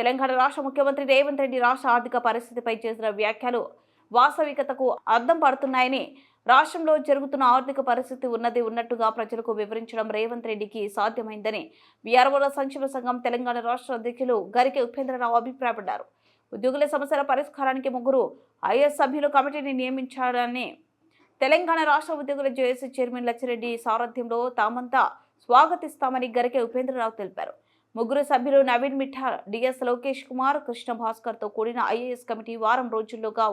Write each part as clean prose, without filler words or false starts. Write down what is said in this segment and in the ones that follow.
తెలంగాణ రాష్ట్ర ముఖ్యమంత్రి రేవంత్ రెడ్డి రాష్ట్ర ఆర్థిక పరిస్థితిపై చేసిన వ్యాఖ్యలు వాస్తవికతకు అద్దం పడుతున్నాయని, రాష్ట్రంలో జరుగుతున్న ఆర్థిక పరిస్థితి ఉన్నది ఉన్నట్టుగా ప్రజలకు వివరించడం రేవంత్ రెడ్డికి సాధ్యమైందని వీఆర్ఓల సంక్షేమ సంఘం తెలంగాణ రాష్ట్ర అధ్యక్షులు గరికె ఉపేంద్రరావు అభిప్రాయపడ్డారు. ఉద్యోగుల సమస్యల పరిష్కారానికి 3 ఐఏఎస్ సభ్యులు కమిటీని నియమించాలని తెలంగాణ రాష్ట్ర ఉద్యోగుల జేఏసీ చైర్మన్ లచ్చిరెడ్డి సారథ్యంలో తామంతా స్వాగతిస్తామని గరికె ఉపేంద్రరావు తెలిపారు. 3 సభ్యులు నవీన్ మిఠాల్, డిఎస్ లోకేష్ కుమార్, కృష్ణ భాస్కర్ తో కూడిన ఐఏఎస్ కమిటీ వారం రోజుల్లోగా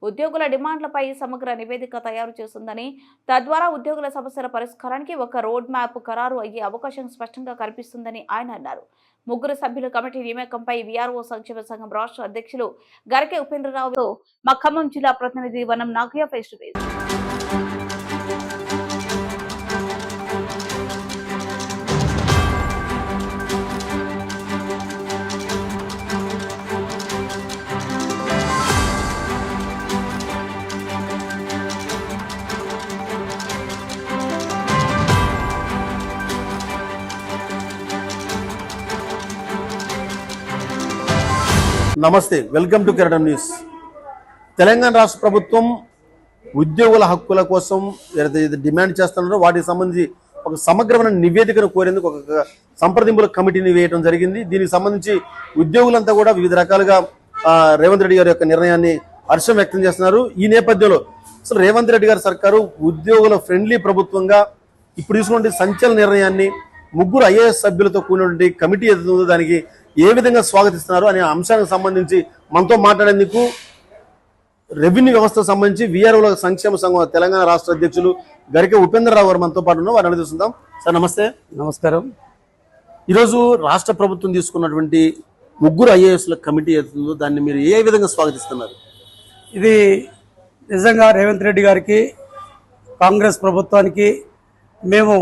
ఉద్యోగుల డిమాండ్లపై సమగ్ర నివేదిక తయారు చేస్తుందని, తద్వారా ఉద్యోగుల సమస్యల పరిష్కారానికి ఒక రోడ్ మ్యాప్ ఖరారు అయ్యే అవకాశం స్పష్టంగా కనిపిస్తుందని ఆయన అన్నారు. 3 సభ్యుల కమిటీ నియామకంపై వీఆర్ఓ సంక్షేమ సంఘం రాష్ట్ర అధ్యక్షులు గరికె ఉపేంద్రరావుతో మా ఖమ్మం జిల్లా ప్రతినిధి వనం నాగయ్య ఫేస్ టు ఫేస్. నమస్తే, వెల్కమ్ టు కెరటం న్యూస్. తెలంగాణ రాష్ట్ర ప్రభుత్వం ఉద్యోగుల హక్కుల కోసం ఏదైతే డిమాండ్ చేస్తున్నారో వాటికి సంబంధించి ఒక సమగ్రమైన నివేదికను కోరేందుకు ఒక సంప్రదింపుల కమిటీని వేయడం జరిగింది. దీనికి సంబంధించి ఉద్యోగులంతా కూడా వివిధ రకాలుగా రేవంత్ రెడ్డి గారి యొక్క నిర్ణయాన్ని హర్షం వ్యక్తం చేస్తున్నారు. ఈ నేపథ్యంలో అసలు రేవంత్ రెడ్డి గారి సర్కారు ఉద్యోగుల ఫ్రెండ్లీ ప్రభుత్వంగా ఇప్పుడు తీసుకున్న సంచలన నిర్ణయాన్ని 3 ఐఏఎస్ సభ్యులతో కూడినటువంటి కమిటీ ఏదైతుందో దానికి ఏ విధంగా స్వాగతిస్తున్నారు అనే అంశానికి సంబంధించి మనతో మాట్లాడేందుకు రెవెన్యూ వ్యవస్థకు సంబంధించి వీఆర్ఓల సంక్షేమ సంఘం తెలంగాణ రాష్ట్ర అధ్యక్షులు గరికె ఉపేంద్రరావు గారు మనతో పాటు ఉన్నారు. వారిని అడుగుతుందాం. సార్ నమస్తే. నమస్కారం. ఈరోజు రాష్ట్ర ప్రభుత్వం తీసుకున్నటువంటి 3 ఐఏఎస్ల కమిటీ ఏదైతుందో దాన్ని మీరు ఏ విధంగా స్వాగతిస్తున్నారు? ఇది నిజంగా రేవంత్ రెడ్డి గారికి, కాంగ్రెస్ ప్రభుత్వానికి మేము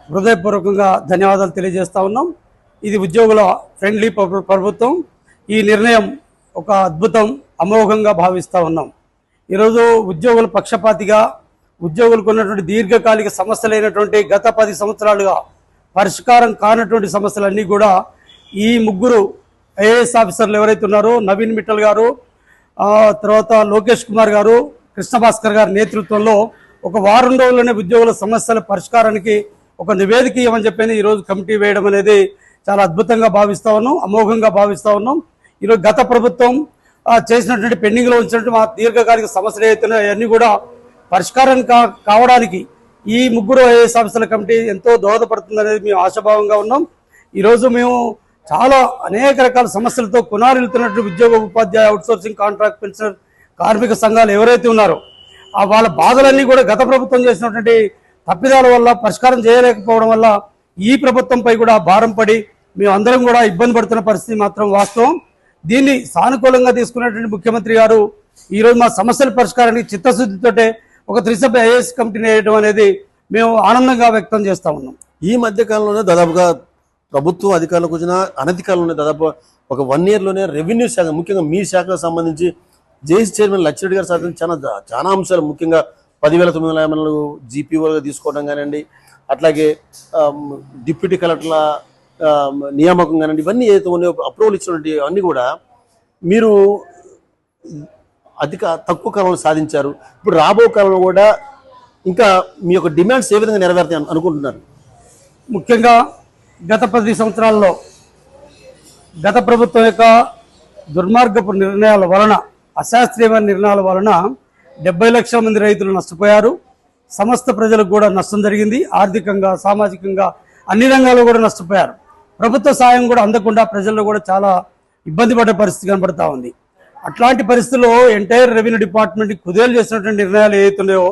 హృదయపూర్వకంగా ధన్యవాదాలు తెలియజేస్తా ఉన్నాం. ఇది ఉద్యోగుల ఫ్రెండ్లీ ప్రభుత్వం. ఈ నిర్ణయం ఒక అద్భుతం, అమోఘంగా భావిస్తూ ఉన్నాం. ఈరోజు ఉద్యోగుల పక్షపాతిగా ఉద్యోగులకు ఉన్నటువంటి దీర్ఘకాలిక సమస్యలైనటువంటి గత 10 సంవత్సరాలుగా పరిష్కారం కానటువంటి సమస్యలన్నీ కూడా ఈ 3 ఐఏఎస్ ఆఫీసర్లు ఎవరైతే ఉన్నారో నవీన్ మిట్టల్ గారు, తర్వాత లోకేష్ కుమార్ గారు, కృష్ణ భాస్కర్ గారి నేతృత్వంలో ఒక వారం రోజుల్లోనే ఉద్యోగుల సమస్యల పరిష్కారానికి ఒక నివేదిక ఇవ్వమని చెప్పి ఈరోజు కమిటీ వేయడం అనేది చాలా అద్భుతంగా భావిస్తా ఉన్నాం, అమోఘంగా భావిస్తా ఉన్నాం. ఈరోజు గత ప్రభుత్వం చేసినటువంటి పెండింగ్లో ఉంచినటువంటి మా దీర్ఘకాలిక సమస్యలు ఏవైతున్నాయో అవన్నీ కూడా పరిష్కారం కావడానికి ఈ 3 ఐఏఎస్ ఆఫీసర్ల కమిటీ ఎంతో దోహదపడుతుందనేది మేము ఆశాభావంగా ఉన్నాం. ఈరోజు మేము చాలా అనేక రకాల సమస్యలతో కునారిల్లుతున్నట్టు ఉద్యోగ, ఉపాధ్యాయ, అవుట్సోర్సింగ్, కాంట్రాక్ట్, పెన్షనర్, కార్మిక సంఘాలు ఎవరైతే ఉన్నారో వాళ్ళ బాధలన్నీ కూడా గత ప్రభుత్వం చేసినటువంటి తప్పిదాల వల్ల పరిష్కారం చేయలేకపోవడం వల్ల ఈ ప్రభుత్వంపై కూడా భారం పడి మేము అందరం కూడా ఇబ్బంది పడుతున్న పరిస్థితి మాత్రం వాస్తవం. దీన్ని సానుకూలంగా తీసుకున్నటువంటి ముఖ్యమంత్రి గారు ఈరోజు మా సమస్యల పరిష్కారానికి చిత్తశుద్ధితోటే ఒక 3 సభ్య ఐఏఎస్ కమిటీని వేయడం అనేది మేము ఆనందంగా వ్యక్తం చేస్తా ఉన్నాం. ఈ మధ్య కాలంలోనే దాదాపుగా ప్రభుత్వం అధికారులకు వచ్చిన అనధికారులోనే దాదాపు ఒక 1 ఇయర్లోనే రెవెన్యూ శాఖ, ముఖ్యంగా మీ శాఖకు సంబంధించి జేఏసీ చైర్మన్ లచ్చిరెడ్డి గారు సాధించిన చాలా అంశాలు, ముఖ్యంగా 10,950 జీపీఓలుగా తీసుకోవడం కానివ్వండి, అట్లాగే డిప్యూటీ కలెక్టర్ల నియామకం కానివ్వండి, ఇవన్నీ ఏదైతే ఉన్నాయో అప్రూవల్ ఇచ్చినటువంటి అన్నీ కూడా మీరు తక్కువ కాలంలో సాధించారు. ఇప్పుడు రాబో కాలంలో కూడా ఇంకా మీ యొక్క డిమాండ్స్ ఏ విధంగా నెరవేరుతాయి అనుకుంటున్నారు? ముఖ్యంగా గత 10 సంవత్సరాల్లో గత ప్రభుత్వం యొక్క దుర్మార్గపు నిర్ణయాల వలన, అశాస్త్రీయమైన నిర్ణయాల వలన 70 లక్షల మంది రైతులు నష్టపోయారు. సమస్త ప్రజలకు కూడా నష్టం జరిగింది. ఆర్థికంగా, సామాజికంగా అన్ని రంగాల్లో కూడా నష్టపోయారు. ప్రభుత్వ సాయం కూడా అందకుండా ప్రజల్లో కూడా చాలా ఇబ్బంది పడే పరిస్థితి కనబడతా ఉంది. అట్లాంటి పరిస్థితుల్లో ఎంటైర్ రెవెన్యూ డిపార్ట్మెంట్కి కుదేలు చేసినటువంటి నిర్ణయాలు ఏవైతున్నాయో,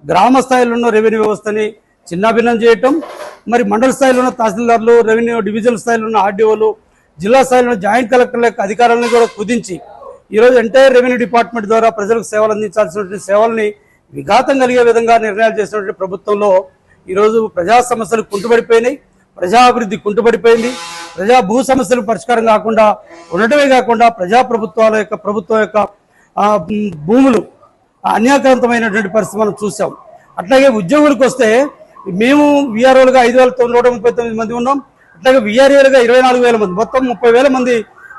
గ్రామ స్థాయిలో ఉన్న రెవెన్యూ వ్యవస్థని చిన్నాభిన్నం చేయటం, మరి మండల స్థాయిలో ఉన్న తహసీల్దార్లు, రెవెన్యూ డివిజనల్ స్థాయిలో ఉన్న ఆర్డీఓలు, జిల్లా స్థాయిలో ఉన్న జాయింట్ కలెక్టర్ల యొక్క అధికారాలను కూడా కుదించి ఈరోజు ఎంటైర్ రెవెన్యూ డిపార్ట్మెంట్ ద్వారా ప్రజలకు సేవలు అందించాల్సినటువంటి సేవల్ని విఘాతం కలిగే విధంగా నిర్ణయాలు చేసినటువంటి ప్రభుత్వంలో ఈరోజు ప్రజా సమస్యలు కుంటుపడిపోయినాయి, ప్రజాభివృద్ధి కుంటుపడిపోయింది. ప్రజా భూ సమస్యలు పరిష్కారం కాకుండా ఉండటమే కాకుండా ప్రభుత్వం యొక్క భూములు అన్యాక్రాంతమైనటువంటి పరిస్థితి మనం చూసాం. అట్లాగే ఉద్యోగులకు వస్తే మేము వీఆర్ఓలుగా 5,939 మంది ఉన్నాం. అట్లాగే వీఆర్ఏలుగా 24,000 మంది, మొత్తం 30,000 మంది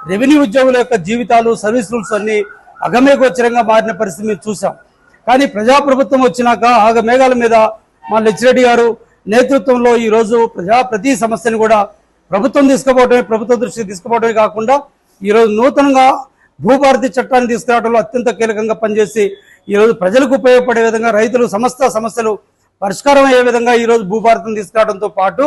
రెవెన్యూ ఉద్యోగుల యొక్క జీవితాలు, సర్వీస్ రూల్స్ అన్ని అగమేగోచరంగా మారిన పరిస్థితి మేము చూసాం. కానీ ప్రజాప్రభుత్వం వచ్చినాక ఆగమేఘాల మీద మా లచ్చిరెడ్డి గారు నేతృత్వంలో ఈరోజు ప్రతి సమస్యను కూడా ప్రభుత్వం తీసుకుపోవడమే, ప్రభుత్వ దృష్టికి తీసుకుపోవడమే కాకుండా ఈరోజు నూతనంగా భూభారతి చట్టాన్ని తీసుకురావడంలో అత్యంత కీలకంగా పనిచేసి ఈరోజు ప్రజలకు ఉపయోగపడే విధంగా, రైతులు సమస్త సమస్యలు పరిష్కారం అయ్యే విధంగా ఈరోజు భూభారతిని తీసుకురావడంతో పాటు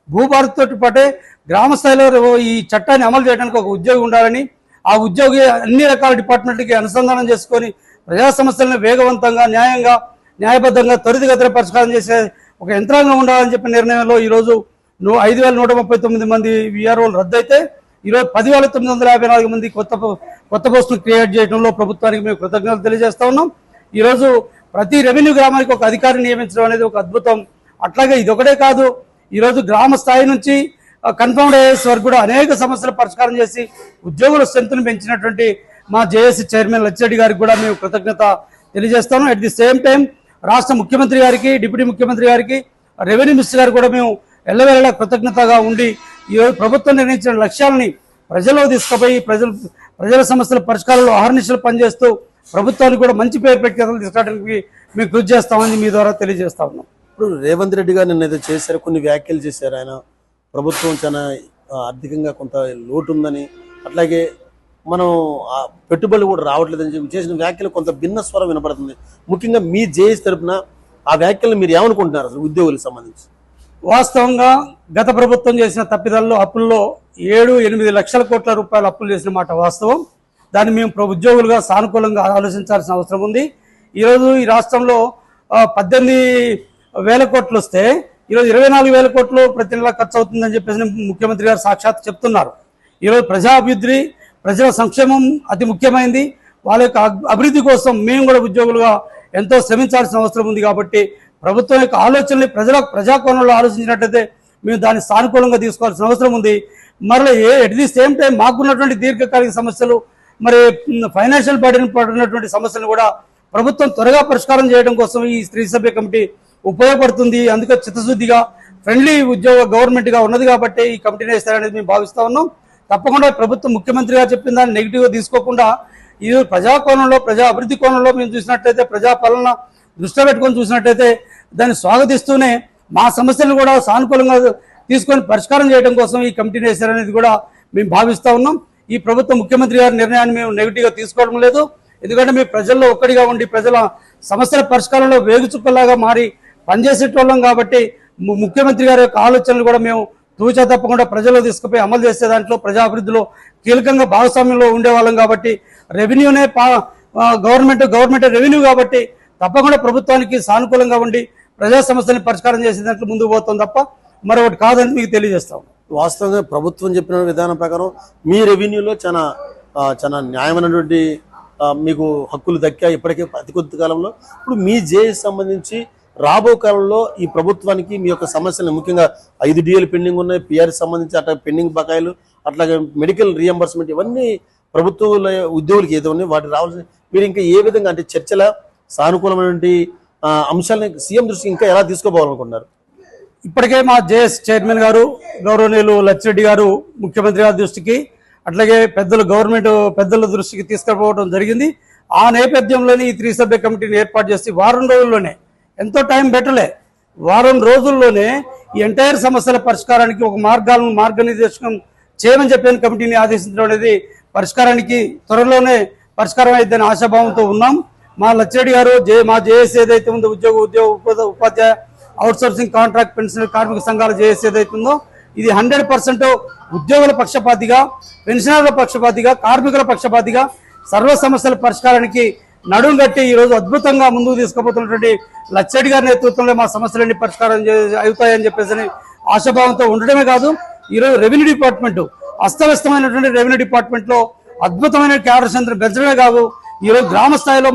భూభారతితో పాటే గ్రామ స్థాయిలో ఈ చట్టాన్ని అమలు చేయడానికి ఒక ఉద్యోగి ఉండాలని, ఆ ఉద్యోగి అన్ని రకాల డిపార్ట్మెంట్లకి అనుసంధానం చేసుకొని ప్రజా సమస్యలను వేగవంతంగా, న్యాయంగా, న్యాయబద్ధంగా, త్వరితగతిన పరిష్కారం చేసే ఒక యంత్రాంగం ఉండాలని చెప్పిన నిర్ణయంలో ఈరోజు 5,139 మంది విఆర్ఓలు రద్దయితే ఈరోజు 10,954 మంది కొత్త పోస్టులు క్రియేట్ చేయడంలో ప్రభుత్వానికి మేము కృతజ్ఞతలు తెలియజేస్తా ఉన్నాం. ఈరోజు ప్రతి రెవెన్యూ గ్రామానికి ఒక అధికారిని నియమించడం అనేది ఒక అద్భుతం. అట్లాగే ఇదొకటే కాదు, ఈరోజు గ్రామ స్థాయి నుంచి కన్ఫర్మ్డ్ ఐఏఎస్ వరకు కూడా అనేక సమస్యలు పరిష్కారం చేసి ఉద్యోగుల స్ట్రెంత్ను పెంచినటువంటి మా జేఏసీ చైర్మన్ లచ్చిరెడ్డి గారికి కూడా మేము కృతజ్ఞత తెలియజేస్తాము. అట్ ది సేమ్ టైం రాష్ట్ర ముఖ్యమంత్రి గారికి, డిప్యూటీ ముఖ్యమంత్రి గారికి, రెవెన్యూ మినిస్టర్ గారికి కూడా మేము ఎల్లవేళలా కృతజ్ఞతగా ఉండి ఈరోజు ప్రభుత్వం నిర్ణయించిన లక్ష్యాలని ప్రజల్లో తీసుకుపోయి ప్రజల సమస్యల పరిష్కారంలో అహర్నిశలు పనిచేస్తూ ప్రభుత్వానికి కూడా మంచి పేరు పెట్టేందుకు తీసుకురావడానికి మేము కృషి చేస్తామని మీ ద్వారా తెలియజేస్తా ఉన్నాం. ఇప్పుడు రేవంత్ రెడ్డి గారు నిన్న ఏదో చేశారు, కొన్ని వ్యాఖ్యలు చేశారు. ఆయన ప్రభుత్వం చాలా ఆర్థికంగా కొంత లోటు ఉందని, అట్లాగే మనం పెట్టుబడులు కూడా రావట్లేదని చెప్పి చేసిన వ్యాఖ్యలు కొంత భిన్న స్వరం వినపడుతుంది. ముఖ్యంగా మీ జేఏసీ తరపున ఆ వ్యాఖ్యలు మీరు ఏమనుకుంటున్నారు అసలు ఉద్యోగులకు సంబంధించి? వాస్తవంగా గత ప్రభుత్వం చేసిన తప్పిదాల్లో అప్పుల్లో 7-8 లక్షల కోట్ల రూపాయలు అప్పులు చేసిన మాట వాస్తవం. దాన్ని మేము ఉద్యోగులుగా సానుకూలంగా ఆలోచించాల్సిన అవసరం ఉంది. ఈరోజు ఈ రాష్ట్రంలో 18,000 కోట్లు వస్తే ఈరోజు 24,000 కోట్లు ప్రతి నెల ఖర్చు అవుతుందని చెప్పేసి ముఖ్యమంత్రి గారు సాక్షాత్ చెప్తున్నారు. ఈరోజు ప్రజాభివృద్ధి, ప్రజల సంక్షేమం అతి ముఖ్యమైనది. వాళ్ళ యొక్క అభివృద్ధి కోసం మేము కూడా ఉద్యోగులుగా ఎంతో శ్రమించాల్సిన అవసరం ఉంది. కాబట్టి ప్రభుత్వం యొక్క ఆలోచనని ప్రజాకోణంలో ఆలోచించినట్లయితే మేము దాన్ని సానుకూలంగా తీసుకోవాల్సిన అవసరం ఉంది. మరలా ఎట్ ది సేమ్ టైం మాకున్నటువంటి దీర్ఘకాలిక సమస్యలు, మరి ఫైనాన్షియల్ బర్డెన్ పడినటువంటి సమస్యలను కూడా ప్రభుత్వం త్వరగా పరిష్కారం చేయడం కోసం ఈ త్రిసభ్య కమిటీ ఉపయోగపడుతుంది. అందుకే చిత్తశుద్ధిగా ఫ్రెండ్లీ గవర్నమెంట్గా ఉన్నది కాబట్టి ఈ కమిటీని వేస్తారనేది మేము భావిస్తా ఉన్నాం. తప్పకుండా ప్రభుత్వం ముఖ్యమంత్రి గారు చెప్పిన దాన్ని నెగిటివ్గా తీసుకోకుండా ఈ ప్రజాకోణంలో, ప్రజా అభివృద్ధి కోణంలో మేము చూసినట్లయితే, ప్రజాపాలన దృష్టిలో పెట్టుకొని చూసినట్లయితే దాన్ని స్వాగతిస్తూనే మా సమస్యలను కూడా సానుకూలంగా తీసుకొని పరిష్కారం చేయడం కోసం ఈ కమిటీని వేశారనేది కూడా మేము భావిస్తా ఉన్నాం. ఈ ప్రభుత్వం ముఖ్యమంత్రి గారి నిర్ణయాన్ని మేము నెగిటివ్గా తీసుకోవడం లేదు. ఎందుకంటే మేము ప్రజల్లో ఒక్కడిగా ఉండి ప్రజల సమస్యల పరిష్కారంలో వేగుచుక్కలాగా మారి పనిచేసేటోళ్ళం కాబట్టి ముఖ్యమంత్రి గారి యొక్క ఆలోచనలు కూడా మేము తూచా తప్పకుండా ప్రజల్లో తీసుకుపోయి అమలు చేసే దాంట్లో, ప్రజా అభివృద్ధిలో కీలకంగా భాగస్వామ్యంలో ఉండేవాళ్ళం కాబట్టి రెవెన్యూనే గవర్నమెంట్ రెవెన్యూ కాబట్టి తప్పకుండా ప్రభుత్వానికి సానుకూలంగా ఉండి ప్రజా సమస్యలను పరిష్కారం చేసే దాంట్లో ముందుకు పోతాం తప్ప మరొకటి కాదని మీకు తెలియజేస్తాం. వాస్తవంగా ప్రభుత్వం చెప్పిన విధానం ప్రకారం మీ రెవెన్యూలో చాలా న్యాయమైనటువంటి మీకు హక్కులు దక్కాయి ఇప్పటికే అతి కొద్ది కాలంలో. ఇప్పుడు మీ జేఏసీ సంబంధించి రాబో కాలంలో ఈ ప్రభుత్వానికి మీ యొక్క సమస్యలు, ముఖ్యంగా 5 DL పెండింగ్ ఉన్నాయి, పిఆర్సీ సంబంధించి అట్లా పెండింగ్ బకాయిలు, అట్లాగే మెడికల్ రియంబర్స్మెంట్, ఇవన్నీ ప్రభుత్వ ఉద్యోగులకి ఏదో ఉన్నాయి, వాటికి రావాల్సిన మీరు ఇంకా ఏ విధంగా అంటే చర్చల సానుకూలమైనటువంటి అంశాలని సీఎం దృష్టికి ఇంకా ఎలా తీసుకోపోవాలనుకుంటున్నారు? ఇప్పటికే మా జేఎస్ చైర్మన్ గారు గౌరవనీయులు లచ్చిరెడ్డి గారు ముఖ్యమంత్రి గారి దృష్టికి, అట్లాగే గవర్నమెంట్ పెద్దల దృష్టికి తీసుకుపోవడం జరిగింది. ఆ నేపథ్యంలోనే ఈ త్రిసభ్య కమిటీని ఏర్పాటు చేసి వారం రోజుల్లోనే, ఎంతో టైం పెట్టలే, వారం రోజుల్లోనే ఈ ఎంటైర్ సమస్యల పరిష్కారానికి ఒక మార్గనిర్దేశం చేయమని చెప్పిన కమిటీని ఆదేశించడం అనేది పరిష్కారానికి త్వరలోనే పరిష్కారం అయిద్దని ఆశాభావంతో ఉన్నాం. మా లచ్చిరెడ్డి గారు మా జేఏసీ ఏదైతే ఉందో ఉపాధ్యాయ అవుట్సోర్సింగ్ కాంట్రాక్ట్ పెన్షన్ కార్మిక సంఘాల జేఏసీ ఏదైతే ఉందో ఇది 100% ఉద్యోగుల పక్షపాతిగా, పెన్షనర్ల పక్షపాతిగా, కార్మికుల పక్షపాతిగా సర్వ సమస్యల పరిష్కారానికి నడుం కట్టి ఈరోజు అద్భుతంగా ముందుకు తీసుకుపోతున్నటువంటి లచ్చిరెడ్డి గారి నేతృత్వంలో మా సమస్యలన్నీ పరిష్కారం అవుతాయని చెప్పేసి ఆశాభావంతో ఉండడమే కాదు, ఈరోజు రెవెన్యూ డిపార్ట్మెంట్ అస్తవ్యస్తమైనటువంటి రెవెన్యూ డిపార్ట్మెంట్లో అద్భుతమైన క్యాడర్ పెంచడమే కాదు, ఈరోజు గ్రామ స్థాయిలో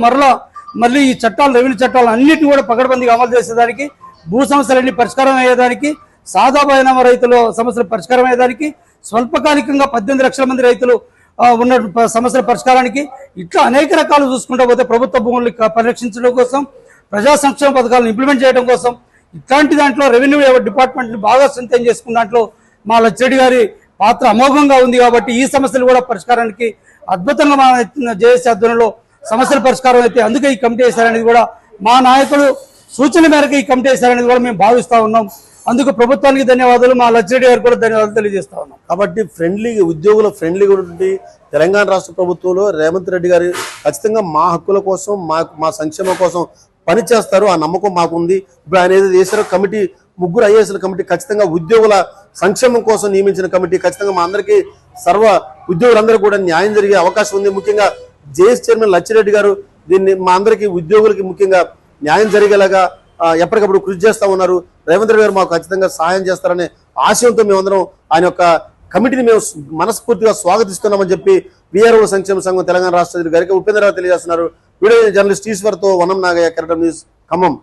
మళ్ళీ ఈ చట్టాలు, రెవెన్యూ చట్టాలు అన్నింటినీ కూడా పకడ్బందీగా అమలు చేసేదానికి, భూ సమస్యలన్నీ పరిష్కారం అయ్యేదానికి, సాదా బైనామా రైతుల సమస్యలు పరిష్కారం అయ్యేదానికి, స్వల్పకాలికంగా 18 లక్షల మంది రైతులు ఉన్న సమస్యల పరిష్కారానికి, ఇట్లా అనేక రకాలు చూసుకుంటూ పోతే ప్రభుత్వ భూముల్ని పరిరక్షించడం కోసం, ప్రజా సంక్షేమ పథకాలను ఇంప్లిమెంట్ చేయడం కోసం, ఇట్లాంటి దాంట్లో రెవెన్యూ డిపార్ట్మెంట్ని బాగా స్ట్రెంథెన్ చేసుకున్న దాంట్లో మా లచ్చిరెడ్డి గారి పాత్ర అమోఘంగా ఉంది కాబట్టి ఈ సమస్యలు కూడా పరిష్కారానికి అద్భుతంగా మన జేఏసీ ఆధ్వర్యంలో సమస్యల పరిష్కారం అయితే అందుకే ఈ కమిటీ వేశారనేది కూడా మా నాయకులు సూచన మేరకు ఈ కమిటీ వేశారనేది కూడా మేము భావిస్తా ఉన్నాం. అందుకు ప్రభుత్వానికి ధన్యవాదాలు, మా లచ్చిరెడ్డి గారికి కూడా ధన్యవాదాలు తెలియజేస్తా ఉన్నాం. కాబట్టి ఉద్యోగుల ఫ్రెండ్లీగా ఉండి తెలంగాణ రాష్ట్ర ప్రభుత్వంలో రేవంత్ రెడ్డి గారు ఖచ్చితంగా మా హక్కుల కోసం మా సంక్షేమం కోసం పనిచేస్తారు. ఆ నమ్మకం మాకుంది. ఇప్పుడు ఆయన ఏదో చేశారో కమిటీ, 3 ఐఏఎస్ల కమిటీ ఖచ్చితంగా ఉద్యోగుల సంక్షేమం కోసం నియమించిన కమిటీ ఖచ్చితంగా మా అందరికీ సర్వ ఉద్యోగులందరూ కూడా న్యాయం జరిగే అవకాశం ఉంది. ముఖ్యంగా జేఏసీ చైర్మన్ లచ్చిరెడ్డి గారు దీన్ని మా అందరికీ ఉద్యోగులకి ముఖ్యంగా న్యాయం జరిగేలాగా ఎప్పటికప్పుడు కృషి చేస్తూ ఉన్నారు. రేవంత్ రెడ్డి గారు మాకు ఖచ్చితంగా సహాయం చేస్తారనే ఆశయంతో మేమందరం ఆయన యొక్క కమిటీని మేము మనస్ఫూర్తిగా స్వాగతిస్తున్నామని చెప్పి వీఆర్ఓ సంక్షేమ సంఘం తెలంగాణ రాష్ట్ర గారికి ఉపేంద్రరావు తెలియజేస్తున్నారు. వీడియో జర్నలిస్ట్ ఈశ్వర్తో వనం నాగయ్య, కెరటం న్యూస్, ఖమ్మం.